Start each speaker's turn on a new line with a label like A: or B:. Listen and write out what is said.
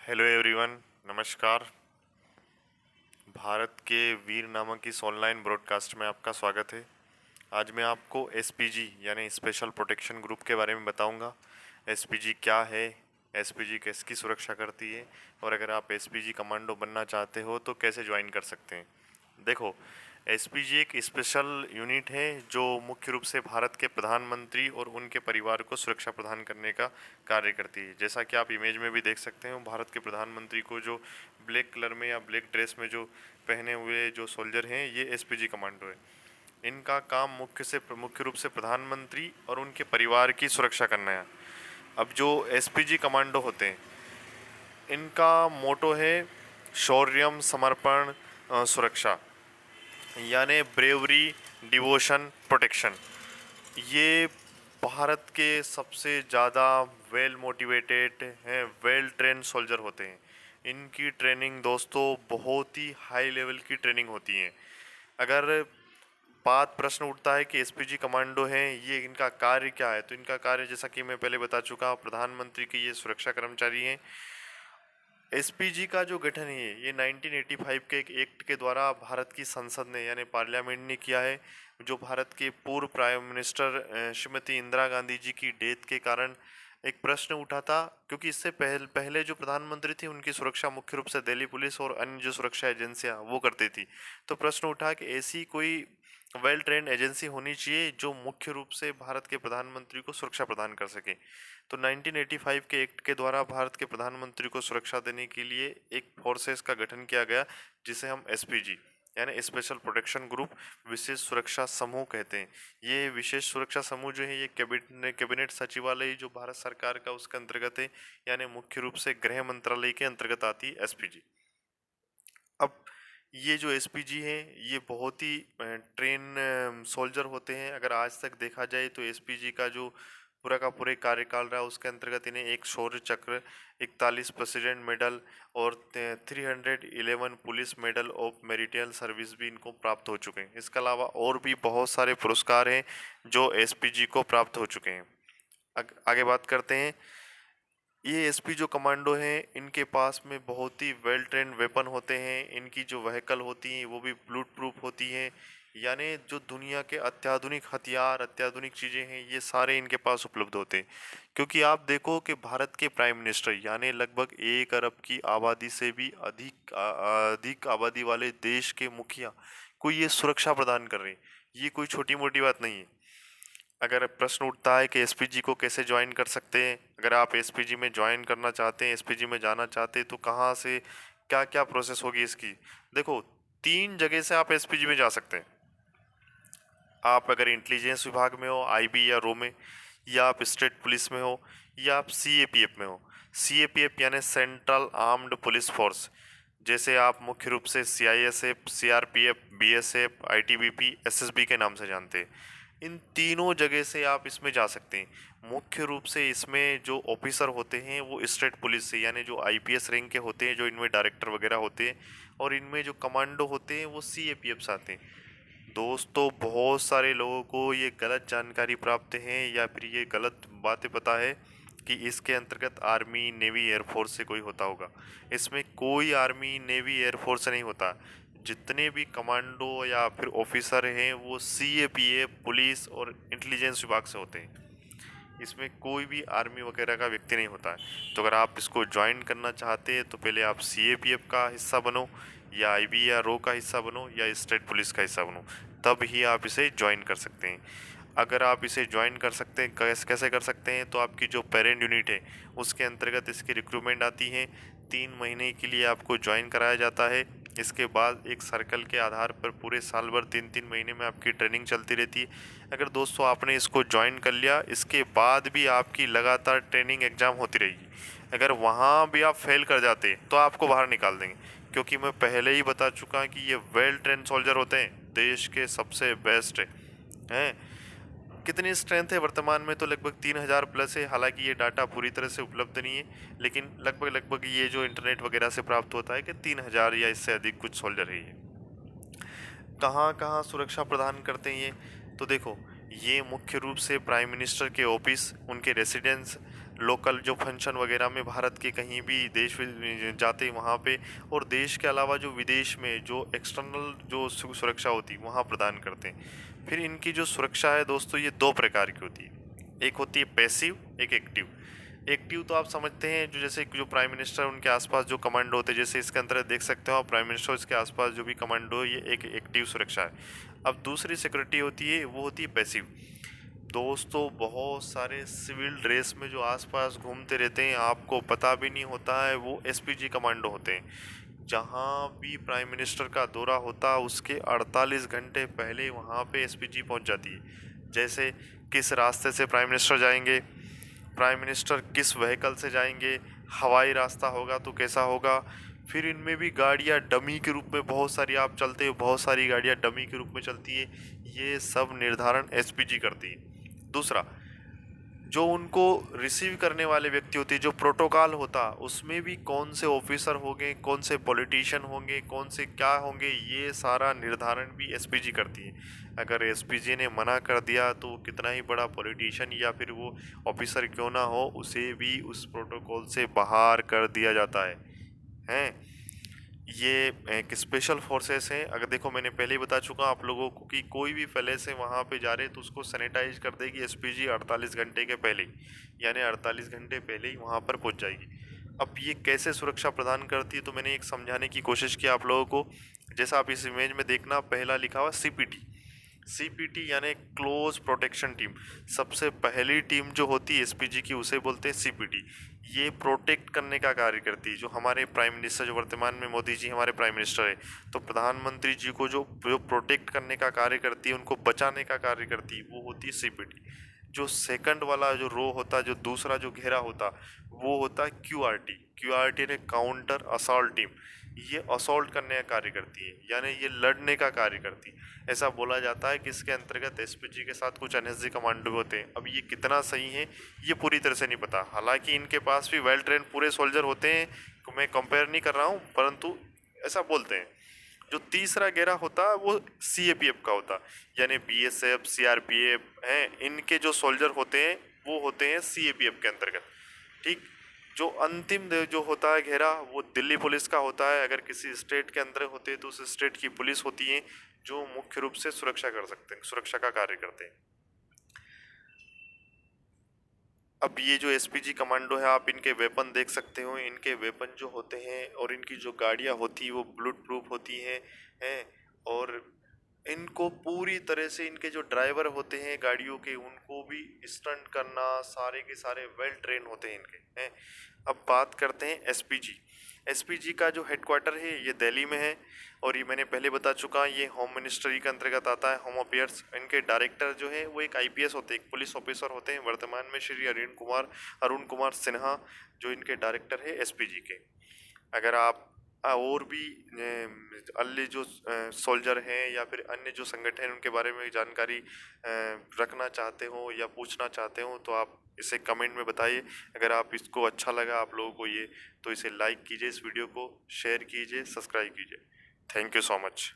A: Hello everyone, नमस्कार। भारत के वीर नामक इस ऑनलाइन ब्रॉडकास्ट में आपका स्वागत है। आज मैं आपको एसपीजी यानी स्पेशल प्रोटेक्शन ग्रुप के बारे में बताऊंगा। एसपीजी क्या है, एसपीजी किसकी सुरक्षा करती है और अगर आप एसपीजी कमांडो बनना चाहते हो तो कैसे ज्वाइन कर सकते हैं। देखो, एसपीजी एक स्पेशल यूनिट है जो मुख्य रूप से भारत के प्रधानमंत्री और उनके परिवार को सुरक्षा प्रदान करने का कार्य करती है। जैसा कि आप इमेज में भी देख सकते हो, भारत के प्रधानमंत्री को जो ब्लैक कलर में या ब्लैक ड्रेस में जो पहने हुए जो सोल्जर हैं, ये एसपीजी कमांडो है। इनका काम मुख्य रूप से प्रधानमंत्री और उनके परिवार की सुरक्षा करना है। अब जो एसपीजी कमांडो होते हैं, इनका मोटो है शौर्यम, समर्पण, सुरक्षा, यानी ब्रेवरी, डिवोशन, प्रोटेक्शन। ये भारत के सबसे ज़्यादा वेल मोटिवेटेड हैं, वेल ट्रेन सोल्जर होते हैं। इनकी ट्रेनिंग दोस्तों बहुत ही हाई लेवल की ट्रेनिंग होती है। अगर बात प्रश्न उठता है कि एसपीजी कमांडो हैं, ये इनका कार्य क्या है, तो इनका कार्य जैसा कि मैं पहले बता चुका, प्रधानमंत्री के ये सुरक्षा कर्मचारी हैं। एसपीजी का जो गठन है ये 1985 के एक एक्ट के द्वारा भारत की संसद ने यानी पार्लियामेंट ने किया है। जो भारत के पूर्व प्राइम मिनिस्टर श्रीमती इंदिरा गांधी जी की डेथ के कारण एक प्रश्न उठा था, क्योंकि इससे पहले जो प्रधानमंत्री थे उनकी सुरक्षा मुख्य रूप से दिल्ली पुलिस और अन्य जो सुरक्षा एजेंसियां वो करती थी। तो प्रश्न उठा कि ऐसी कोई वेल ट्रेंड एजेंसी होनी चाहिए जो मुख्य रूप से भारत के प्रधानमंत्री को सुरक्षा प्रदान कर सके। तो 1985 के एक्ट के द्वारा भारत के प्रधानमंत्री को सुरक्षा देने के लिए एक फोर्सेस का गठन किया गया, जिसे हम एसपीजी यानी स्पेशल प्रोटेक्शन ग्रुप, विशेष सुरक्षा समूह कहते हैं। ये विशेष सुरक्षा समूह जो है ये कैबिनेट सचिवालय जो भारत सरकार का उसके अंतर्गत है, यानी मुख्य रूप से गृह मंत्रालय के अंतर्गत आती है एसपीजी। अब ये जो एसपीजी हैं ये बहुत ही ट्रेन सोल्जर होते हैं। अगर आज तक देखा जाए तो एसपीजी का जो पूरा का पूरे कार्यकाल रहा उसके अंतर्गत इन्हें एक शौर्य चक्र, 41 प्रेसिडेंट मेडल और 311 police medal of marital service भी इनको प्राप्त हो चुके हैं। इसके अलावा और भी बहुत सारे पुरस्कार हैं जो एसपीजी को प्राप्त हो चुके हैं। आगे बात करते हैं। ये एसपी जो कमांडो हैं इनके पास में बहुत ही वेल ट्रेन वेपन होते हैं। इनकी जो व्हीकल होती हैं वो भी बुलेट प्रूफ होती हैं, यानी जो दुनिया के अत्याधुनिक हथियार, अत्याधुनिक चीज़ें हैं ये सारे इनके पास उपलब्ध होते हैं। क्योंकि आप देखो कि भारत के प्राइम मिनिस्टर यानी लगभग 1 अरब की आबादी से भी अधिक आबादी वाले देश के मुखिया को ये सुरक्षा प्रदान कर रहे हैं। ये कोई छोटी मोटी बात नहीं है। अगर प्रश्न उठता है कि एसपीजी को कैसे ज्वाइन कर सकते हैं, अगर आप एसपीजी में ज्वाइन करना चाहते हैं, एसपीजी में जाना चाहते हैं, तो कहाँ से क्या क्या प्रोसेस होगी इसकी। देखो, 3 जगह से आप एसपीजी में जा सकते हैं। आप अगर इंटेलिजेंस विभाग में हो, आईबी या रो में, या आप स्टेट पुलिस में हो, या आप सीएपीएफ में हो। सीएपीएफ यानी सेंट्रल आर्म्ड पुलिस फोर्स। जैसे आप मुख्य रूप से CISF, CRPF, BSF, ITBP, SSB के नाम से जानते हैं। इन तीनों जगह से आप इसमें जा सकते हैं। मुख्य रूप से इसमें जो ऑफिसर होते हैं वो स्टेट पुलिस से यानी जो आईपीएस रैंक के होते हैं, जो इनमें डायरेक्टर वगैरह होते हैं, और इनमें जो कमांडो होते हैं वो सीएपीएफ से आते हैं। दोस्तों, बहुत सारे लोगों को ये गलत जानकारी प्राप्त है या फिर ये गलत बातें पता है कि इसके अंतर्गत आर्मी, नेवी, एयरफोर्स से कोई होता होगा। इसमें कोई आर्मी, नेवी, एयरफोर्स से नहीं होता। जितने भी कमांडो या फिर ऑफिसर हैं वो सीएपीएफ, पुलिस और इंटेलिजेंस विभाग से होते हैं। इसमें कोई भी आर्मी वगैरह का व्यक्ति नहीं होता है। तो अगर आप इसको ज्वाइन करना चाहते हैं तो पहले आप सीएपीएफ का हिस्सा बनो, या आईबी या रो का हिस्सा बनो, या स्टेट पुलिस का हिस्सा बनो, तब ही आप इसे ज्वाइन कर सकते हैं। अगर आप इसे ज्वाइन कर सकते हैं, कैसे कर सकते हैं, तो आपकी जो पेरेंट यूनिट है उसके अंतर्गत इसकी रिक्रूटमेंट आती है। 3 महीने के लिए आपको ज्वाइन कराया जाता है। इसके बाद एक सर्कल के आधार पर पूरे साल भर 3-3 महीने में आपकी ट्रेनिंग चलती रहती है। अगर दोस्तों आपने इसको ज्वाइन कर लिया, इसके बाद भी आपकी लगातार ट्रेनिंग एग्जाम होती रहेगी। अगर वहाँ भी आप फेल कर जाते तो आपको बाहर निकाल देंगे, क्योंकि मैं पहले ही बता चुका कि ये वेल ट्रेन सोल्जर होते हैं, देश के सबसे बेस्ट हैं। कितनी स्ट्रेंथ है वर्तमान में, तो लगभग 3,000 प्लस है। हालांकि ये डाटा पूरी तरह से उपलब्ध नहीं है, लेकिन लगभग ये जो इंटरनेट वगैरह से प्राप्त होता है कि 3,000 या इससे अधिक कुछ सोल्जर है ये। कहाँ कहाँ सुरक्षा प्रदान करते हैं ये, तो देखो, ये मुख्य रूप से प्राइम मिनिस्टर के ऑफिस, उनके रेसिडेंस, लोकल जो फंक्शन वगैरह में भारत के कहीं भी देश में जाते वहाँ पे, और देश के अलावा जो विदेश में जो एक्सटर्नल जो सुरक्षा होती वहाँ प्रदान करते हैं। फिर इनकी जो सुरक्षा है दोस्तों, ये दो प्रकार की होती है। एक होती है पैसिव, एक एक्टिव। एक्टिव तो आप समझते हैं, जो जैसे जो प्राइम मिनिस्टर उनके आसपास जो कमांडो होते हैं, जैसे इसके अंदर देख सकते हो आप, प्राइम मिनिस्टर इसके आसपास जो भी कमांडो, ये एक एक्टिव सुरक्षा है। अब दूसरी सिक्योरिटी होती है, वो होती है पैसिव। दोस्तों बहुत सारे सिविल ड्रेस में जो आसपास घूमते रहते हैं, आपको पता भी नहीं होता है, वो एसपीजी कमांडो होते हैं। जहाँ भी प्राइम मिनिस्टर का दौरा होता उसके 48 घंटे पहले वहाँ पे एसपीजी पहुँच जाती है। जैसे किस रास्ते से प्राइम मिनिस्टर जाएंगे, प्राइम मिनिस्टर किस व्हीकल से जाएंगे, हवाई रास्ता होगा तो कैसा होगा। फिर इनमें भी गाड़ियाँ डमी के रूप में बहुत सारी आप चलते हो, बहुत सारी गाड़ियाँ डमी के रूप में चलती है। ये सब निर्धारण एसपीजी करती है। दूसरा, जो उनको रिसीव करने वाले व्यक्ति होते हैं, जो प्रोटोकॉल होता, उसमें भी कौन से ऑफिसर होंगे, कौन से पॉलिटिशियन होंगे, कौन से क्या होंगे, ये सारा निर्धारण भी एसपीजी करती है। अगर एसपीजी ने मना कर दिया तो कितना ही बड़ा पॉलिटिशियन या फिर वो ऑफिसर क्यों ना हो, उसे भी उस प्रोटोकॉल से बाहर कर दिया जाता है। हैं, ये एक स्पेशल फोर्सेस हैं। अगर देखो, मैंने पहले ही बता चुका आप लोगों को कि कोई भी पहले से वहाँ पे जा रहे तो उसको सैनिटाइज कर देगी एसपीजी 48 घंटे के पहले ही, यानी 48 घंटे पहले ही वहाँ पर पहुँच जाएगी। अब ये कैसे सुरक्षा प्रदान करती है, तो मैंने एक समझाने की कोशिश की आप लोगों को। जैसा आप इस इमेज में देखना, पहला लिखा हुआ सीपीटी। सीपीटी यानी क्लोज प्रोटेक्शन टीम। सबसे पहली टीम जो होती है एसपीजी की, उसे बोलते हैं सीपीटी। ये प्रोटेक्ट करने का कार्य करती है। जो हमारे प्राइम मिनिस्टर, जो वर्तमान में मोदी जी हमारे प्राइम मिनिस्टर है, तो प्रधानमंत्री जी को जो जो प्रोटेक्ट करने का कार्य करती है, उनको बचाने का कार्य करती है, वो होती है सीपीटी। जो सेकंड वाला जो रो होता, जो दूसरा जो घेरा होता, वो होता है क्यूआरटी। क्यूआरटी ने काउंटर असॉल्ट टीम। ये असॉल्ट करने का कार्य करती है, यानी ये लड़ने का कार्य करती है। ऐसा बोला जाता है कि इसके अंतर्गत एसपीजी के साथ कुछ एनएसजी कमांडो होते हैं। अब ये कितना सही है ये पूरी तरह से नहीं पता, हालांकि इनके पास भी वेल ट्रेन पूरे सोल्जर होते हैं, तो मैं कंपेयर नहीं कर रहा हूँ, परंतु ऐसा बोलते हैं। जो तीसरा घेरा होता है वो सीएपीएफ का होता, यानी बीएसएफ, सीआरपीएफ हैं, इनके जो सोल्जर होते हैं वो होते हैं सीएपीएफ के अंतर्गत। ठीक। जो अंतिम जो होता है घेरा, वो दिल्ली पुलिस का होता है। अगर किसी स्टेट के अंदर होते हैं तो उस स्टेट की पुलिस होती है, जो मुख्य रूप से सुरक्षा कर सकते हैं, सुरक्षा का कार्य करते हैं। अब ये जो एसपीजी कमांडो है, आप इनके वेपन देख सकते हो। इनके वेपन जो होते हैं और इनकी जो गाड़ियाँ होती है वो बुलेट प्रूफ होती हैं। और इनको पूरी तरह से, इनके जो ड्राइवर होते हैं गाड़ियों के, उनको भी स्टंट करना, सारे के सारे वेल ट्रेन होते हैं इनके हैं। अब बात करते हैं एसपीजी। एसपीजी का जो हेडक्वार्टर है ये दिल्ली में है, और ये मैंने पहले बता चुका, ये होम मिनिस्ट्री के अंतर्गत आता है, होम अफेयर्स। इनके डायरेक्टर जो है वो एक आईपीएस होते हैं, एक पुलिस ऑफिसर होते हैं। वर्तमान में श्री अरुण कुमार सिन्हा जो इनके डायरेक्टर है एसपीजी के। अगर आप और भी अन्य जो सोल्जर हैं या फिर अन्य जो संगठन हैं उनके बारे में जानकारी रखना चाहते हो या पूछना चाहते हो, तो आप इसे कमेंट में बताइए। अगर आप इसको अच्छा लगा आप लोगों को ये, तो इसे लाइक कीजिए, इस वीडियो को शेयर कीजिए, सब्सक्राइब कीजिए। Thank you so much.